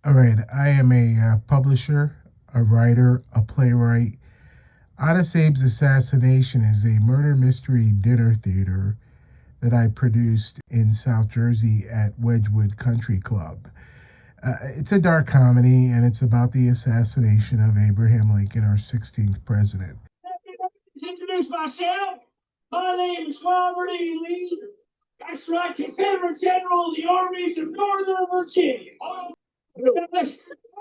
All right, I am a publisher, a writer, a playwright. Honest Abe's Assassination is a murder mystery dinner theater that I produced in South Jersey at Wedgwood Country Club. It's a dark comedy, and it's about the assassination of Abraham Lincoln, our 16th president. Introduce myself. My name is Robert E. Lee. That's right, Confederate General of the Armies of Northern Virginia. I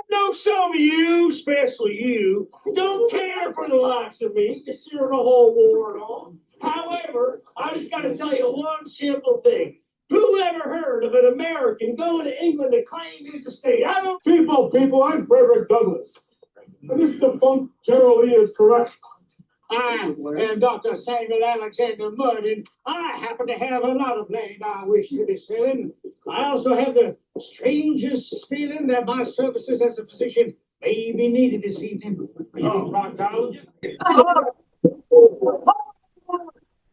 know some of you, especially you, don't care for the likes of me, considering the whole war and all. However, I just got to tell you one simple thing. Who ever heard of an American going to England to claim his estate? I don't. People, I'm Frederick Douglass. And this defunct General Lee is correct. I am Dr. Samuel Alexander Mudd, and I happen to have a lot of land I wish to be selling. I also have the strangest feeling that my services as a physician may be needed this evening. Oh, proctologist.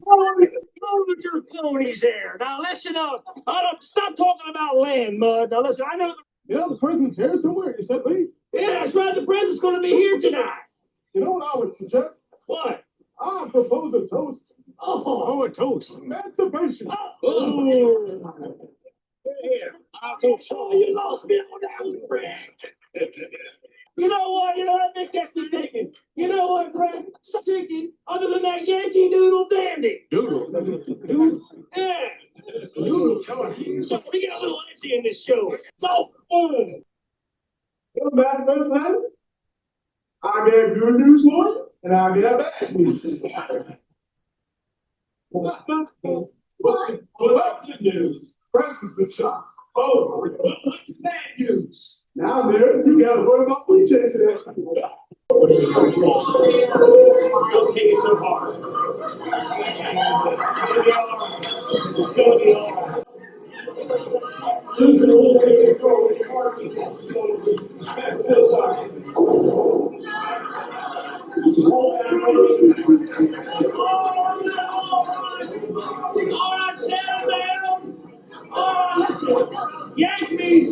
Hold your ponies there. Now listen up. Stop talking about land, Mudd. Now listen, I know. The president's here somewhere. You said Lee? Yeah, that's right. The president's going to be here tonight. You know what I would suggest? What? I propose a toast. Oh, a toast. Emancipation. Oh. Here, I'm so sorry you lost me on that one, Fred. You know what? That gets me thinking. You know what, Fred? Something other than that Yankee Doodle dandy. Doodle. Yeah. Doodle. So we get a little edgy in this show. It's all fun. You know, man, I got good news for you, and I got bad news. What's the news? President's been shot. Oh, what's bad news? Now, there, you got to worry about police chasing it. Don't take it so hard. It's gonna be all right. Losing a little bit of control is hard. I'm so sorry. All right, settle down. Yankees.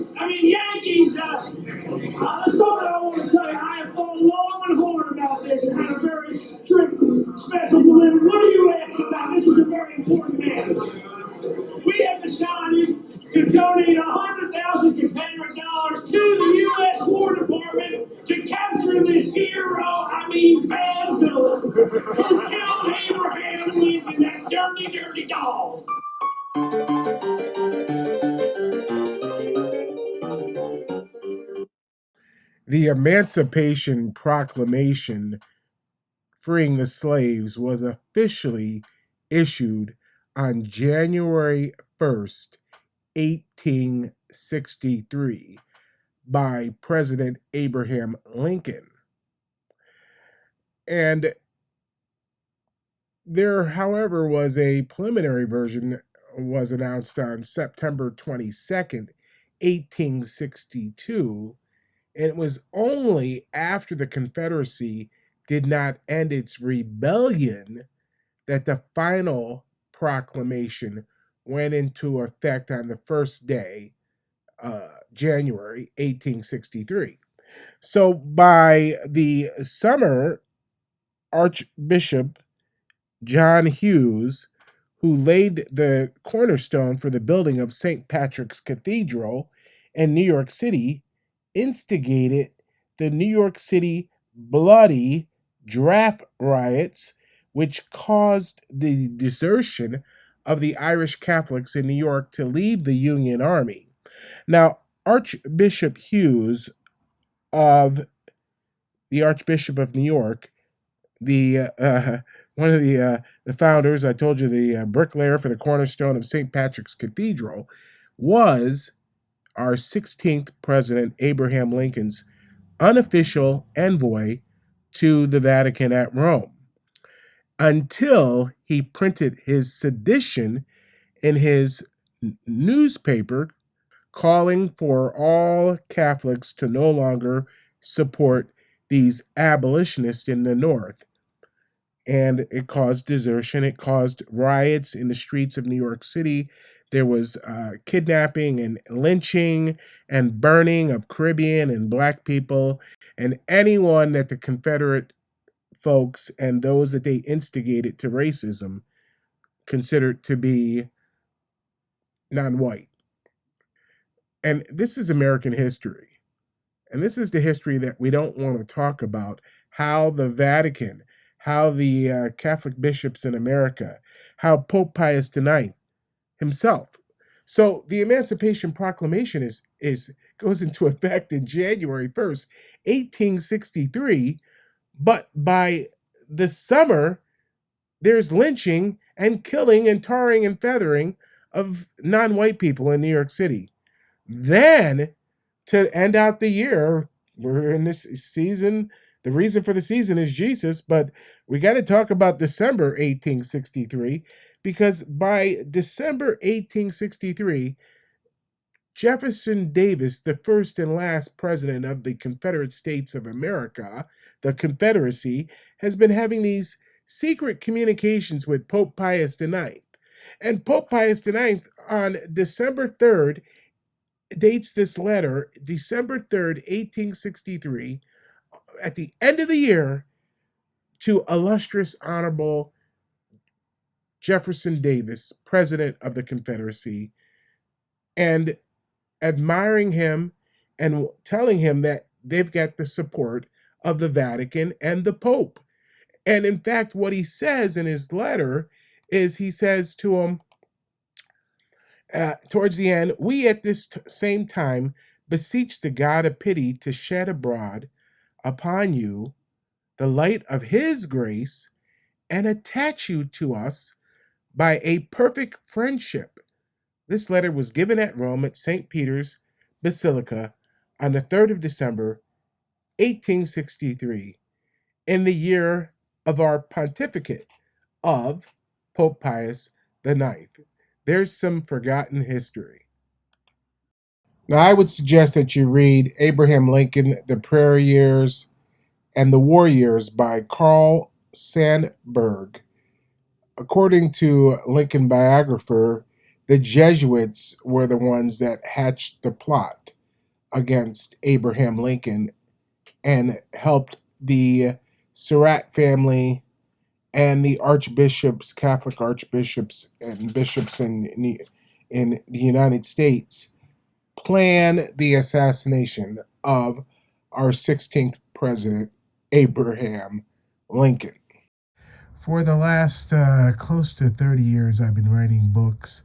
That's something I want to tell you. I have thought long and hard about this and had a very strict special delivery. What are you laughing about? This is a very important matter. We have decided to donate 100,000 Confederate dollars to the U.S. War Department to capture this bad villain who killed Abraham Lincoln, that dirty dog. The Emancipation Proclamation freeing the slaves was officially issued on January 1st, 1863, by President Abraham Lincoln. And there, however, was a preliminary version that was announced on September 22nd, 1862, and it was only after the Confederacy did not end its rebellion that the final proclamation went into effect on the first day, January 1863. So by the summer, Archbishop John Hughes, who laid the cornerstone for the building of St. Patrick's Cathedral in New York City, instigated the New York City bloody draft riots, which caused the desertion of the Irish Catholics in New York to leave the Union Army. Now, Archbishop Hughes of the Archbishop of New York, the one of the founders, I told you, the bricklayer for the cornerstone of St. Patrick's Cathedral, was our 16th President Abraham Lincoln's unofficial envoy to the Vatican at Rome, until he printed his sedition in his newspaper, calling for all Catholics to no longer support these abolitionists in the North. And it caused desertion. It caused riots in the streets of New York City There was kidnapping and lynching and burning of Caribbean and black people and anyone that the Confederate folks and those that they instigated to racism considered to be non-white. And this is American history. And this is the history that we don't want to talk about, how the Vatican, how the Catholic bishops in America, how Pope Pius IX himself. So the Emancipation Proclamation goes into effect in January 1st, 1863, but by the summer, there's lynching and killing and tarring and feathering of non-white people in New York City. Then, to end out the year, we're in this season. The reason for the season is Jesus, but we got to talk about December 1863, because by December 1863, Jefferson Davis, the first and last president of the Confederate States of America, the Confederacy, has been having these secret communications with Pope Pius IX. And Pope Pius IX, on December 3rd, dates this letter, December 3rd, 1863, at the end of the year, to illustrious, honorable Jefferson Davis, president of the Confederacy, and admiring him and telling him that they've got the support of the Vatican and the Pope. And in fact, what he says in his letter is he says to him, towards the end, we at this same time beseech the God of pity to shed abroad upon you the light of his grace and attach you to us by a perfect friendship. This letter was given at Rome at St. Peter's Basilica on the 3rd of December, 1863, in the year of our pontificate of Pope Pius IX. There's some forgotten history. Now, I would suggest that you read Abraham Lincoln, The Prayer Years and the War Years by Carl Sandburg. According to Lincoln biographer, the Jesuits were the ones that hatched the plot against Abraham Lincoln and helped the Surratt family and the archbishops, Catholic archbishops and bishops in the United States, plan the assassination of our 16th president, Abraham Lincoln. For the last close to 30 years, I've been writing books.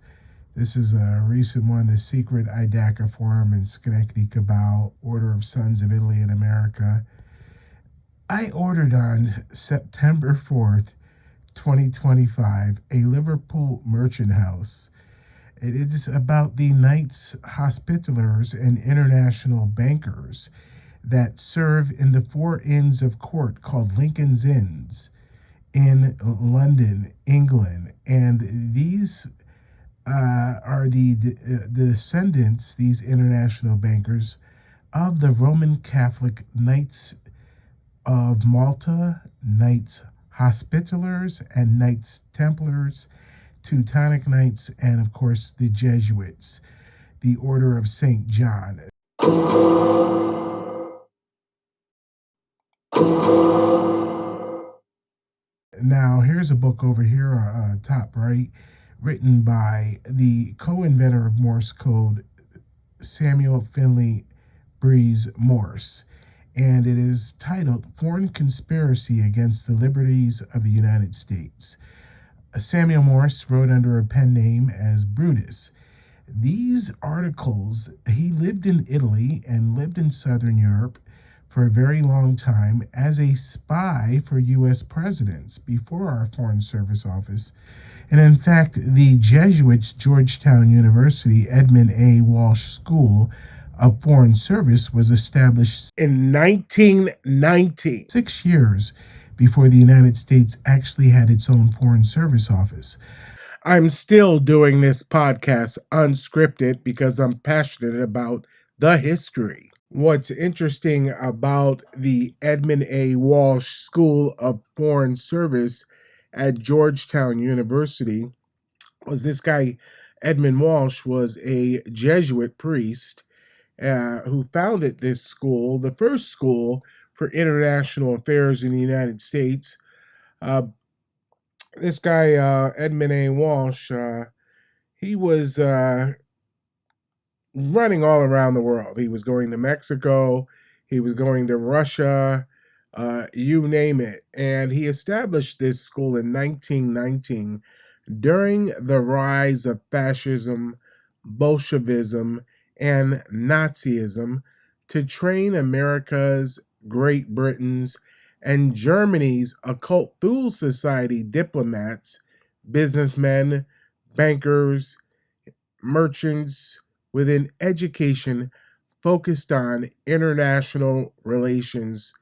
This is a recent one, The Secret Idaca in Schenectady Cabal, Order of Sons of Italy in America. I ordered on September 4th, 2025, a Liverpool merchant house. It is about the Knights Hospitallers and international bankers that serve in the 4 inns of court called Lincoln's Inns in London, England. And these are the descendants, these international bankers, of the Roman Catholic Knights of Malta, Knights Hospitallers, and Knights Templars, Teutonic Knights, and of course the Jesuits, the Order of St. John. Now, here's a book over here, top right, written by the co-inventor of Morse code, Samuel Finley Breeze Morse, and it is titled Foreign Conspiracy Against the Liberties of the United States. Samuel Morse wrote under a pen name as Brutus. These articles, he lived in Italy and lived in Southern Europe for a very long time as a spy for U.S. presidents before our Foreign Service Office. And in fact, the Jesuits, Georgetown University, Edmund A. Walsh School of Foreign Service was established in 1990, 6 years before the United States actually had its own Foreign Service Office. I'm still doing this podcast unscripted because I'm passionate about the history. What's interesting about the Edmund A. Walsh School of Foreign Service at Georgetown University was this guy, Edmund Walsh was a Jesuit priest who founded this school, the first school for international affairs in the United States. This guy, Edmund A. Walsh, he was running all around the world. He was going to Mexico, he was going to Russia, you name it. And he established this school in 1919 during the rise of fascism, Bolshevism, and Nazism to train America's, Great Britain's, and Germany's occult fool society diplomats, businessmen, bankers, merchants with an education focused on international relations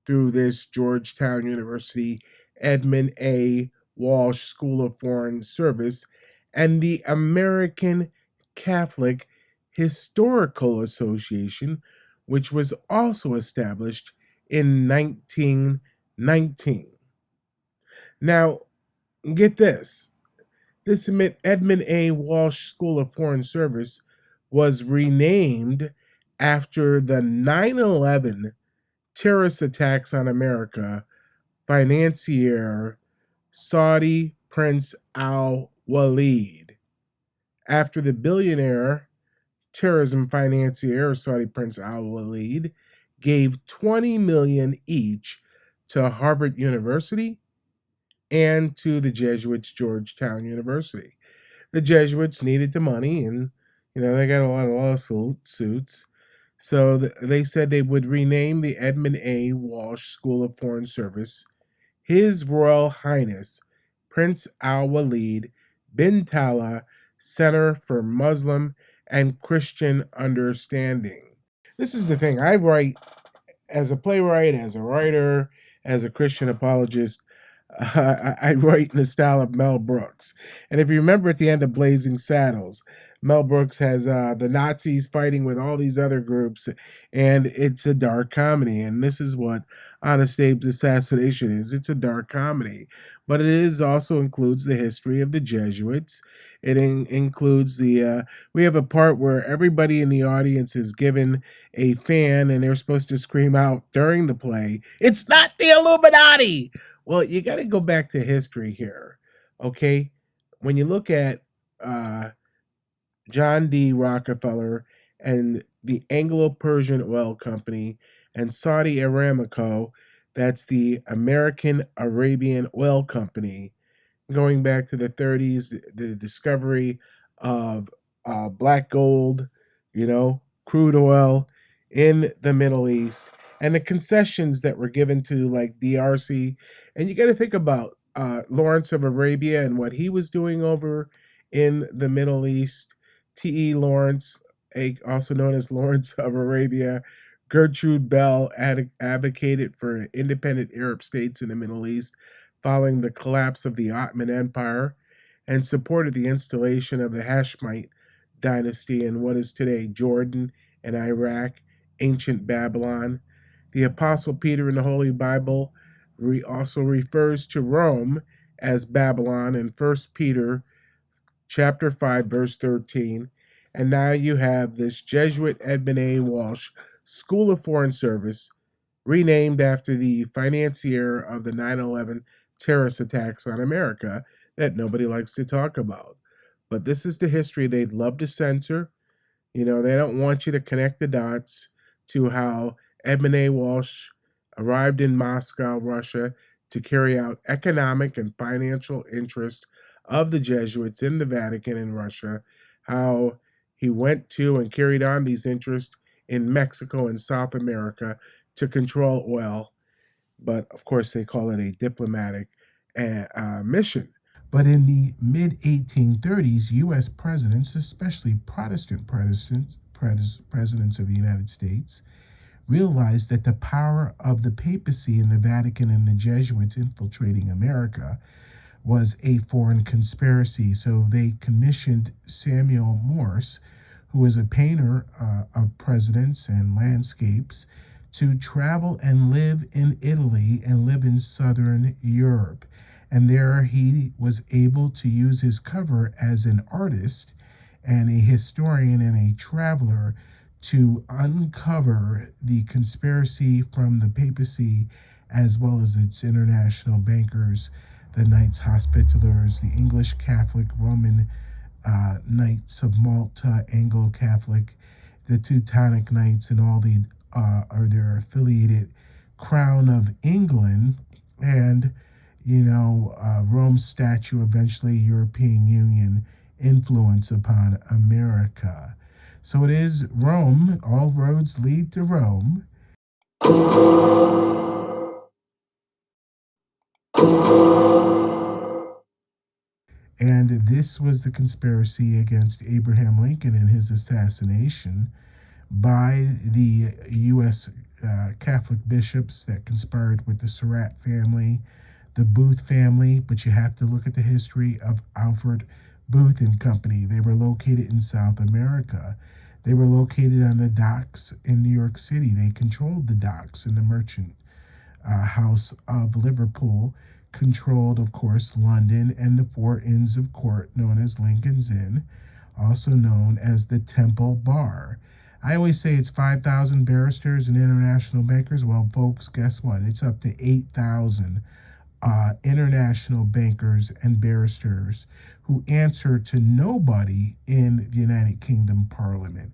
through this Georgetown University Edmund A. Walsh School of Foreign Service and the American Catholic Historical Association, which was also established in 1919. Now, get this. This Edmund A. Walsh School of Foreign Service was renamed after the 9/11 terrorist attacks on America financier Saudi Prince Al-Walid. After the billionaire terrorism financier Saudi Prince Al-Walid gave $20 million each to Harvard University and to the Jesuits' Georgetown University. The Jesuits needed the money, and they got a lot of lawsuits. So they said they would rename the Edmund A. Walsh School of Foreign Service His Royal Highness Prince Al-Walid bin Talal Center for Muslim and Christian Understanding. This is the thing. I write as a playwright, as a writer, as a Christian apologist. I write in the style of Mel Brooks. And if you remember at the end of Blazing Saddles, Mel Brooks has the Nazis fighting with all these other groups, and it's a dark comedy. And this is what Honest Abe's Assassination is. It's a dark comedy. But it also includes the history of the Jesuits. It includes we have a part where everybody in the audience is given a fan, and they're supposed to scream out during the play, "It's not the Illuminati!" Well, you got to go back to history here, okay? When you look at John D. Rockefeller and the Anglo-Persian Oil Company and Saudi Aramco, that's the American Arabian Oil Company, going back to the 30s, the discovery of black gold, crude oil in the Middle East, and the concessions that were given to like DRC. And you got to think about Lawrence of Arabia and what he was doing over in the Middle East. T.E. Lawrence, also known as Lawrence of Arabia, Gertrude Bell advocated for independent Arab states in the Middle East following the collapse of the Ottoman Empire and supported the installation of the Hashemite dynasty in what is today Jordan and Iraq, ancient Babylon. The Apostle Peter in the Holy Bible also refers to Rome as Babylon in 1 Peter chapter 5, verse 13. And now you have this Jesuit Edmund A. Walsh School of Foreign Service, renamed after the financier of the 9/11 terrorist attacks on America that nobody likes to talk about. But this is the history they'd love to censor. They don't want you to connect the dots to how Edmund A. Walsh arrived in Moscow, Russia, to carry out economic and financial interest of the Jesuits in the Vatican in Russia, how he went to and carried on these interests in Mexico and South America to control oil. But of course, they call it a diplomatic mission. But in the mid-1830s, U.S. presidents, especially Protestant presidents of the United States, realized that the power of the papacy and the Vatican and the Jesuits infiltrating America was a foreign conspiracy. So they commissioned Samuel Morse, who was a painter of presidents and landscapes, to travel and live in Italy and live in Southern Europe. And there he was able to use his cover as an artist and a historian and a traveler to uncover the conspiracy from the papacy as well as its international bankers, the Knights Hospitallers, the English Catholic Roman Knights of Malta, Anglo-Catholic, the Teutonic Knights, and all the or their affiliated Crown of England, and Rome's statue, eventually European Union influence upon America. So it is Rome. All roads lead to Rome. And this was the conspiracy against Abraham Lincoln and his assassination by the U.S. Catholic bishops that conspired with the Surratt family, the Booth family. But you have to look at the history of Alfred Booth and Company. They were located in South America. They were located on the docks in New York City. They controlled the docks, and the merchant house of Liverpool controlled, of course, London and the four Inns of Court, known as Lincoln's Inn, also known as the Temple Bar. I always say it's 5,000 barristers and international bankers. Well, folks, guess what? It's up to 8,000 international bankers and barristers who answer to nobody in the United Kingdom Parliament.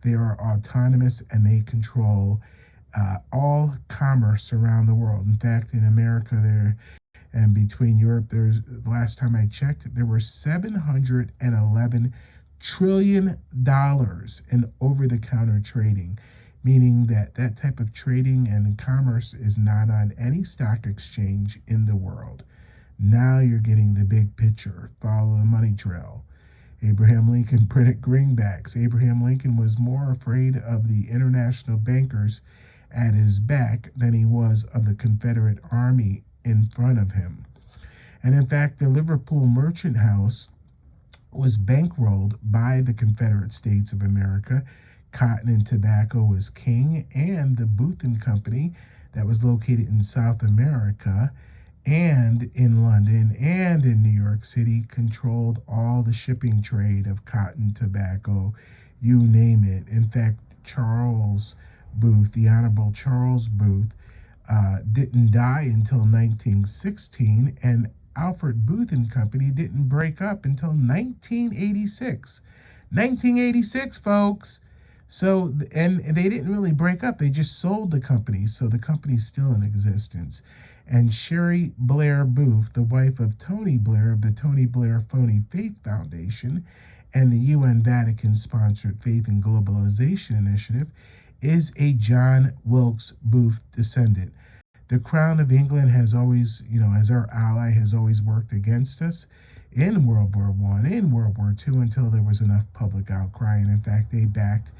They are autonomous and they control all commerce around the world. In fact, in America, there and between Europe, there's, last time I checked, there were $711 trillion in over-the-counter trading, meaning that that type of trading and commerce is not on any stock exchange in the world. Now you're getting the big picture. Follow the money trail. Abraham Lincoln printed greenbacks. Abraham Lincoln was more afraid of the international bankers at his back than he was of the Confederate Army in front of him. And in fact, the Liverpool Merchant House was bankrolled by the Confederate States of America. Cotton and tobacco was king, and the Booth and Company that was located in South America and in London and in New York City controlled all the shipping trade of cotton, tobacco, you name it. In fact, Charles Booth, the Honorable Charles Booth, didn't die until 1916, and Alfred Booth and Company didn't break up until 1986. 1986, folks. So, and they didn't really break up. They just sold the company. So the company's still in existence. And Sherry Blair Booth, the wife of Tony Blair of the Tony Blair Phony Faith Foundation and the UN Vatican-sponsored Faith and Globalization Initiative, is a John Wilkes Booth descendant. The Crown of England has always, as our ally, has always worked against us in World War I, in World War II, until there was enough public outcry. And in fact, they backed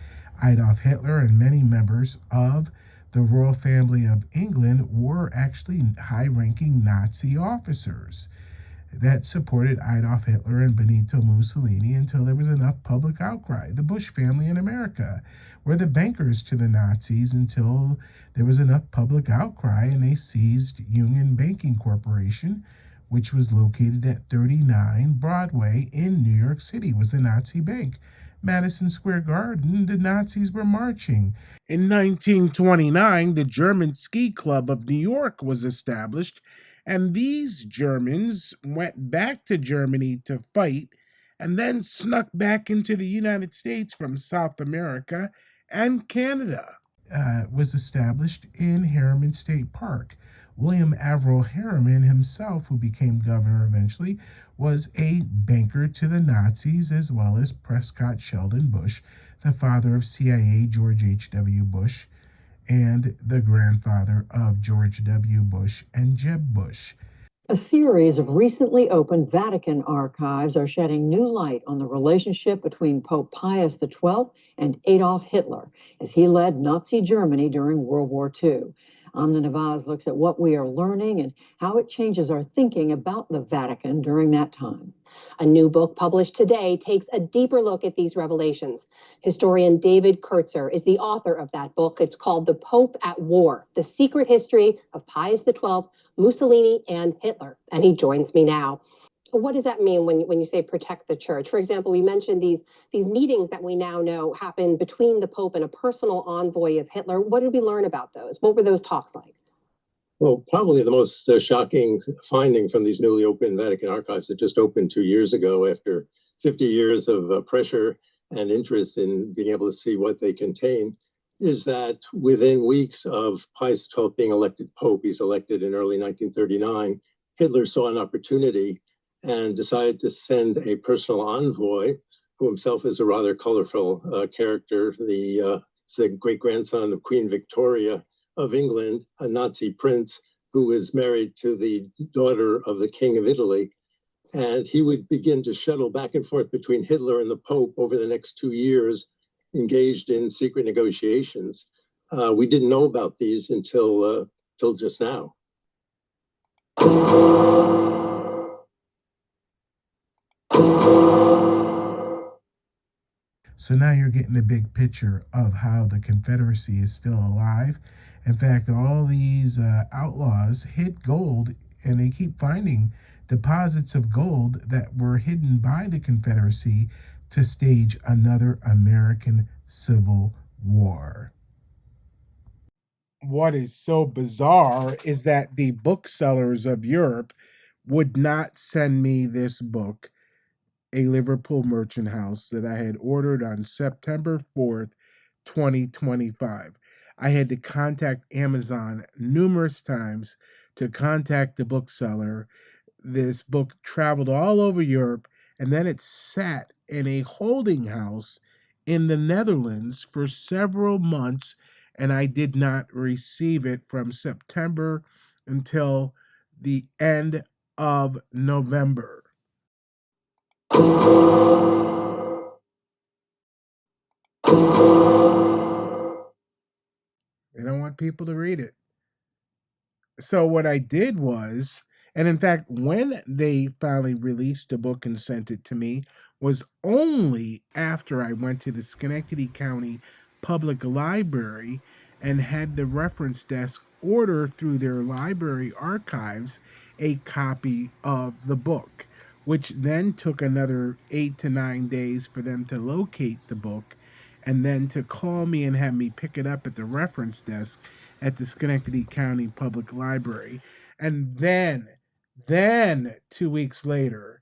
Adolf Hitler, and many members of the royal family of England were actually high-ranking Nazi officers that supported Adolf Hitler and Benito Mussolini until there was enough public outcry. The Bush family in America were the bankers to the Nazis until there was enough public outcry, and they seized Union Banking Corporation, which was located at 39 Broadway in New York City, was the Nazi bank. Madison Square Garden, the Nazis were marching. In 1929, the German Ski Club of New York was established, and these Germans went back to Germany to fight and then snuck back into the United States from South America and Canada. Was established in Harriman State Park. William Averill Harriman himself, who became governor eventually, was a banker to the Nazis, as well as Prescott Sheldon Bush, the father of CIA George H.W. Bush, and the grandfather of George W. Bush and Jeb Bush. A series of recently opened Vatican archives are shedding new light on the relationship between Pope Pius XII and Adolf Hitler as he led Nazi Germany during World War II. Amna Nawaz looks at what we are learning and how it changes our thinking about the Vatican during that time. A new book published today takes a deeper look at these revelations. Historian David Kurtzer is the author of that book. It's called The Pope at War, The Secret History of Pius XII, Mussolini, and Hitler. And he joins me now. What does that mean when you say protect the church? For example, you mentioned these meetings that we now know happened between the Pope and a personal envoy of Hitler. What did we learn about those? What were those talks like? Well, probably the most shocking finding from these newly opened Vatican archives that just opened 2 years ago after 50 years of pressure and interest in being able to see what they contain is that within weeks of Pius XII being elected Pope, he's elected in early 1939, Hitler saw an opportunity and decided to send a personal envoy, who himself is a rather colorful character, the great-grandson of Queen Victoria of England, a Nazi prince who was married to the daughter of the King of Italy. And he would begin to shuttle back and forth between Hitler and the Pope over the next 2 years, engaged in secret negotiations. We didn't know about these until just now. So now you're getting a big picture of how the Confederacy is still alive. In fact, all these outlaws hid gold, and they keep finding deposits of gold that were hidden by the Confederacy to stage another American Civil War. What is so bizarre is that the booksellers of Europe would not send me this book, A Liverpool Merchant House, that I had ordered on September 4th, 2025. I had to contact Amazon numerous times to contact the bookseller. This book traveled all over Europe, and then it sat in a holding house in the Netherlands for several months, and I did not receive it from September until the end of November. They don't want people to read it. So what I did was, and in fact, when they finally released the book and sent it to me, was only after I went to the Schenectady County Public Library and had the reference desk order through their library archives a copy of the book, which then took another 8 to 9 days for them to locate the book and then to call me and have me pick it up at the reference desk at the Schenectady County Public Library. And then 2 weeks later,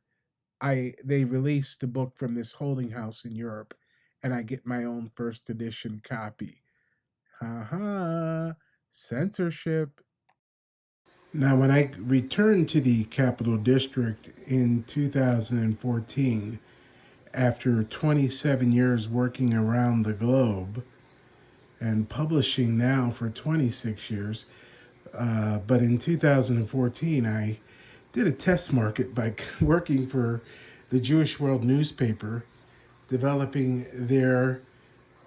they released the book from this holding house in Europe, and I get my own first edition copy. Censorship. Now, when I returned to the Capital District in 2014, after 27 years working around the globe and publishing now for 26 years, but in 2014, I did a test market by working for the Jewish World newspaper, developing their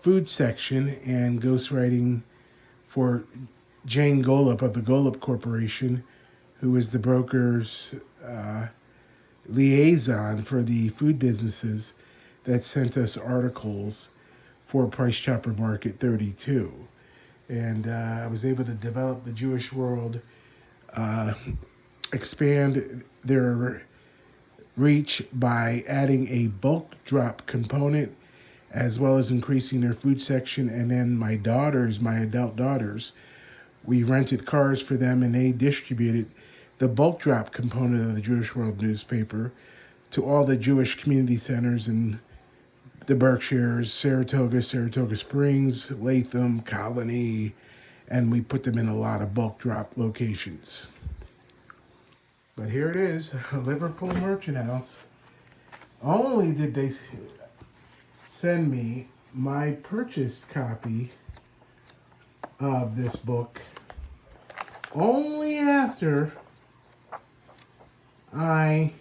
food section and ghostwriting for Jane Golub of the Golub Corporation, who was the broker's liaison for the food businesses that sent us articles for Price Chopper Market 32. And I was able to develop the Jewish World, expand their reach by adding a bulk drop component, as well as increasing their food section. And then my adult daughters, we rented cars for them, and they distributed the bulk drop component of the Jewish World newspaper to all the Jewish community centers in the Berkshires, Saratoga Springs, Latham, Colony, and we put them in a lot of bulk drop locations. But here it is, Liverpool Merchant House. Only did they send me my purchased copy of this book only after I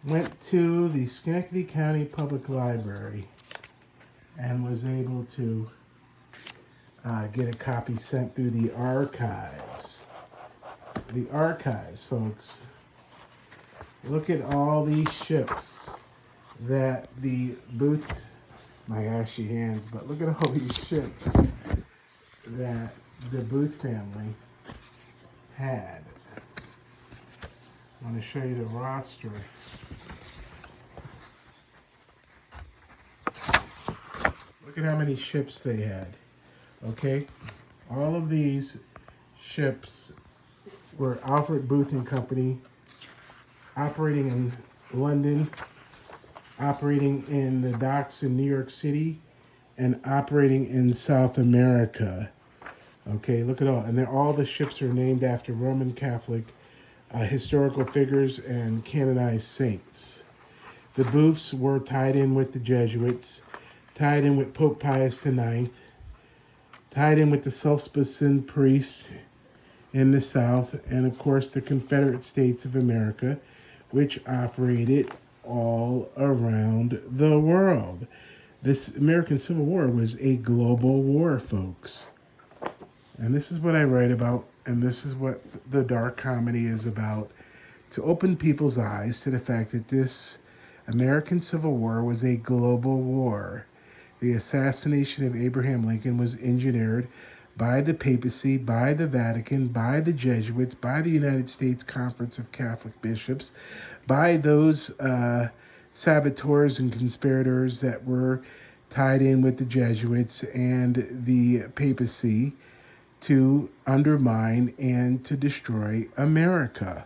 went to the Schenectady County Public Library and was able to get a copy sent through the archives. The archives, folks. Look at all these ships that the Booth, my ashy hands, but look at all these ships that the Booth family had. I'm going to show you the roster. Look at how many ships they had. Okay? All of these ships were Alfred Booth and Company, operating in London, operating in the docks in New York City, and operating in South America. Okay, look at all. And all the ships are named after Roman Catholic historical figures and canonized saints. The Booths were tied in with the Jesuits, tied in with Pope Pius IX, tied in with the self-specific priests in the South, and of course the Confederate States of America, which operated all around the world. This American Civil War was a global war, folks. And this is what I write about, and this is what the dark comedy is about, to open people's eyes to the fact that this American Civil War was a global war. The assassination of Abraham Lincoln was engineered by the papacy, by the Vatican, by the Jesuits, by the United States Conference of Catholic Bishops, by those saboteurs and conspirators that were tied in with the Jesuits and the papacy to undermine and to destroy America.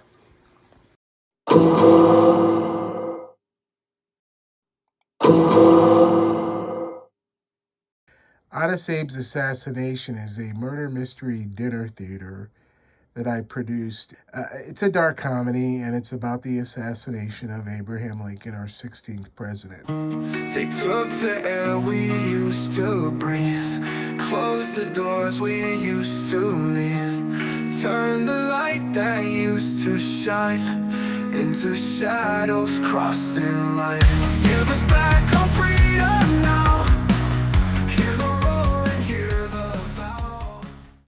Otis Abe's Assassination is a murder mystery dinner theater that I produced. It's a dark comedy, and it's about the assassination of Abraham Lincoln, our 16th president. They took the air we used to breathe, closed the doors we used to leave, turned the light that used to shine into shadows crossing line. Give us back